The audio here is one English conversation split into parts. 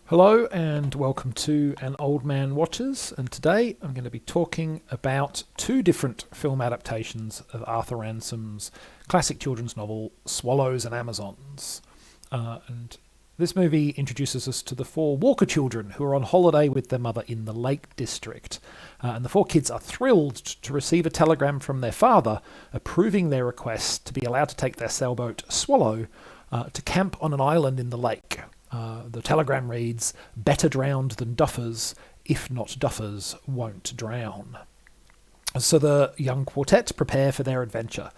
Hello and welcome to An Old Man Watches, and today I'm going to be talking about two different film adaptations of Arthur Ransom's classic children's novel Swallows and Amazons. And this movie introduces us to the four Walker children who are on holiday with their mother in the Lake District. And the four kids are thrilled to receive a telegram from their father approving their request to be allowed to take their sailboat Swallow to camp on an island in the lake. The telegram reads, "Better drowned than duffers, if not duffers won't drown." So the young quartet prepare for their adventure.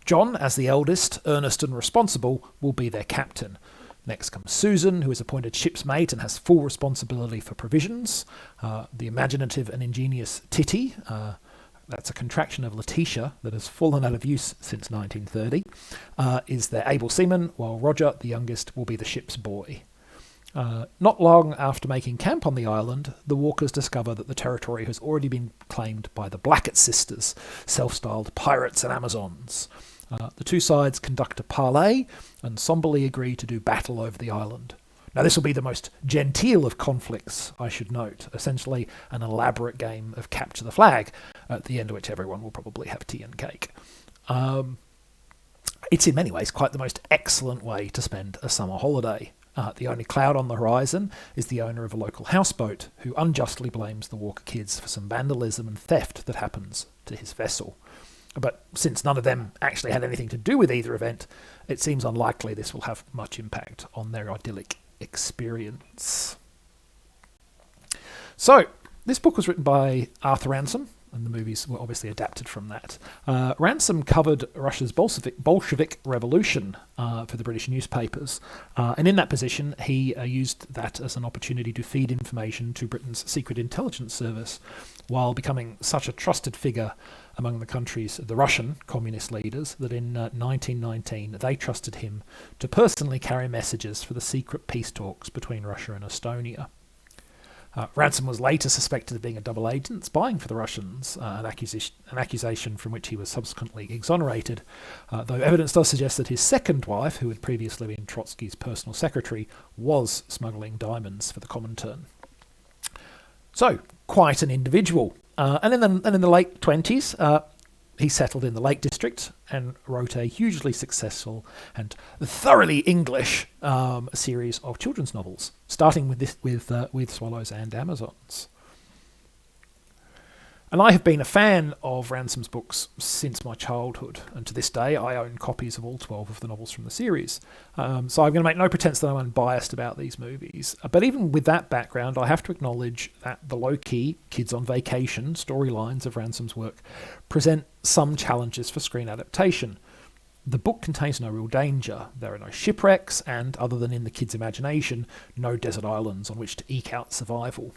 John, as the eldest, earnest and responsible, will be their captain. Next comes Susan, who is appointed ship's mate and has full responsibility for provisions. The imaginative and ingenious Titty, that's a contraction of Letitia that has fallen out of use since 1930, is their able seaman, while Roger, the youngest, will be the ship's boy. Not long after making camp on the island, the Walkers discover that the territory has already been claimed by the Blackett sisters, self-styled pirates and Amazons. The two sides conduct a parley and somberly agree to do battle over the island. Now, this will be the most genteel of conflicts, I should note, essentially an elaborate game of capture the flag, at the end of which everyone will probably have tea and cake. It's in many ways quite the most excellent way to spend a summer holiday. The only cloud on the horizon is the owner of a local houseboat, who unjustly blames the Walker kids for some vandalism and theft that happens to his vessel. But since none of them actually had anything to do with either event, it seems unlikely this will have much impact on their idyllic experience. So, this book was written by Arthur Ransome, and the movies were obviously adapted from that. Ransome covered Russia's Bolshevik Revolution for the British newspapers, and in that position he used that as an opportunity to feed information to Britain's secret intelligence service, while becoming such a trusted figure among the Russian communist leaders that in 1919 they trusted him to personally carry messages for the secret peace talks between Russia and Estonia. Ransome was later suspected of being a double agent spying for the Russians, an accusation from which he was subsequently exonerated, though evidence does suggest that his second wife, who had previously been Trotsky's personal secretary, was smuggling diamonds for the Comintern. So, quite an individual. And in the late 20s, he settled in the Lake District and wrote a hugely successful and thoroughly English series of children's novels, starting with Swallows and Amazons. And I have been a fan of Ransome's books since my childhood, and to this day I own copies of all 12 of the novels from the series. So I'm going to make no pretense that I'm unbiased about these movies. But even with that background, I have to acknowledge that the low-key, kids on vacation storylines of Ransome's work present some challenges for screen adaptation. The book contains no real danger. There are no shipwrecks, and, other than in the kids' imagination, no desert islands on which to eke out survival.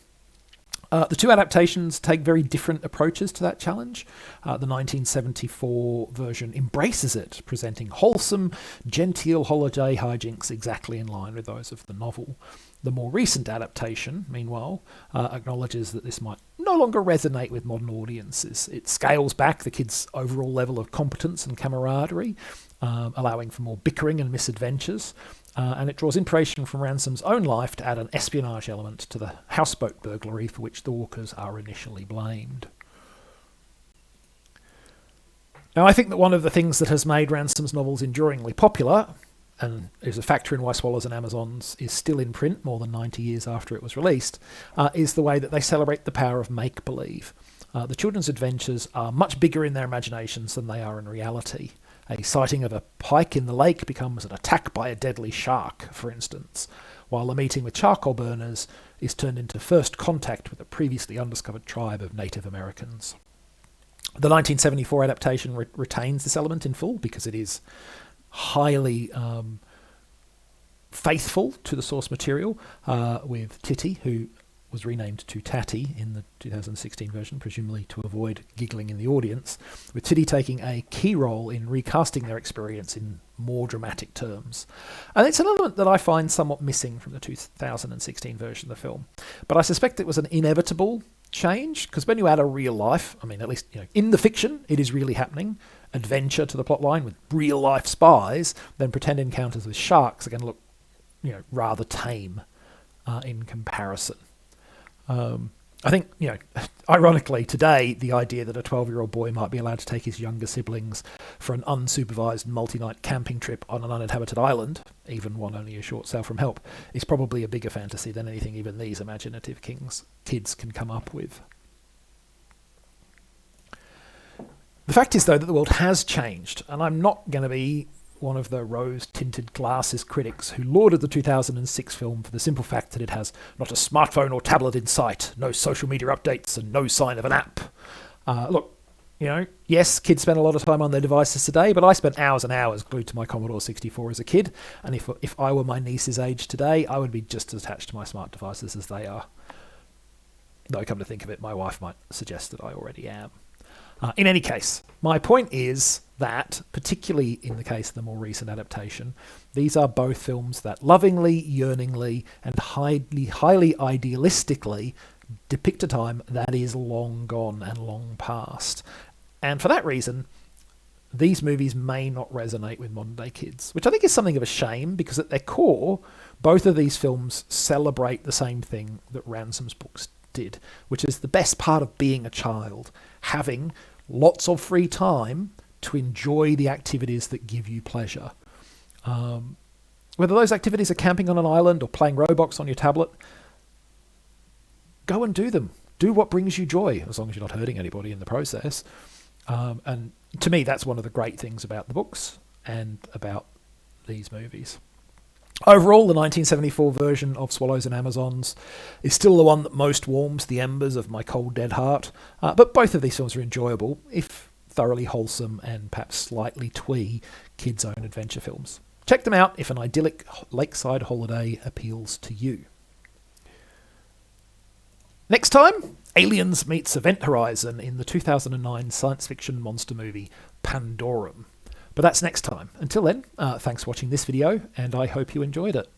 The two adaptations take very different approaches to that challenge. The 1974 version embraces it, presenting wholesome, genteel holiday hijinks exactly in line with those of the novel. The more recent adaptation, meanwhile, acknowledges that this might no longer resonate with modern audiences. It scales back the kids' overall level of competence and camaraderie, allowing for more bickering and misadventures. And it draws inspiration from Ransome's own life to add an espionage element to the houseboat burglary for which the Walkers are initially blamed. Now, I think that one of the things that has made Ransome's novels enduringly popular, and is a factor in why Swallows and Amazons is still in print more than 90 years after it was released, is the way that they celebrate the power of make-believe. The children's adventures are much bigger in their imaginations than they are in reality. A sighting of a pike in the lake becomes an attack by a deadly shark, for instance, while a meeting with charcoal burners is turned into first contact with a previously undiscovered tribe of Native Americans. The 1974 adaptation retains this element in full because it is highly faithful to the source material, with Titty, who was renamed to Tatty in the 2016 version, presumably to avoid giggling in the audience, with Titty taking a key role in recasting their experience in more dramatic terms. And it's an element that I find somewhat missing from the 2016 version of the film. But I suspect it was an inevitable change, because when you add a real life, I mean, at least in the fiction, it is really happening, adventure to the plotline with real life spies, then pretend encounters with sharks are going to look rather tame. in comparison. I think, ironically, today, the idea that a 12-year-old boy might be allowed to take his younger siblings for an unsupervised multi-night camping trip on an uninhabited island, even one only a short sail from help, is probably a bigger fantasy than anything even these imaginative kids can come up with. The fact is, though, that the world has changed, and I'm not going to be one of the rose-tinted glasses critics who lauded the 2006 film for the simple fact that it has not a smartphone or tablet in sight, no social media updates, and no sign of an app. Look, yes, kids spend a lot of time on their devices today, but I spent hours and hours glued to my Commodore 64 as a kid, and if I were my niece's age today, I would be just as attached to my smart devices as they are. Though, come to think of it, my wife might suggest that I already am. In any case, my point is that, particularly in the case of the more recent adaptation, these are both films that lovingly, yearningly, and highly idealistically depict a time that is long gone and long past. And for that reason, these movies may not resonate with modern-day kids, which I think is something of a shame, because at their core, both of these films celebrate the same thing that Ransom's books did, which is the best part of being a child, having lots of free time to enjoy the activities that give you pleasure. Whether those activities are camping on an island or playing Roblox on your tablet, go and do them. Do what brings you joy, as long as you're not hurting anybody in the process. And to me, that's one of the great things about the books and about these movies. Overall, the 1974 version of Swallows and Amazons is still the one that most warms the embers of my cold, dead heart. But both of these films are enjoyable, if thoroughly wholesome and perhaps slightly twee kids' own adventure films. Check them out if an idyllic lakeside holiday appeals to you. Next time, Aliens meets Event Horizon in the 2009 science fiction monster movie Pandorum. But that's next time. Until then, thanks for watching this video, and I hope you enjoyed it.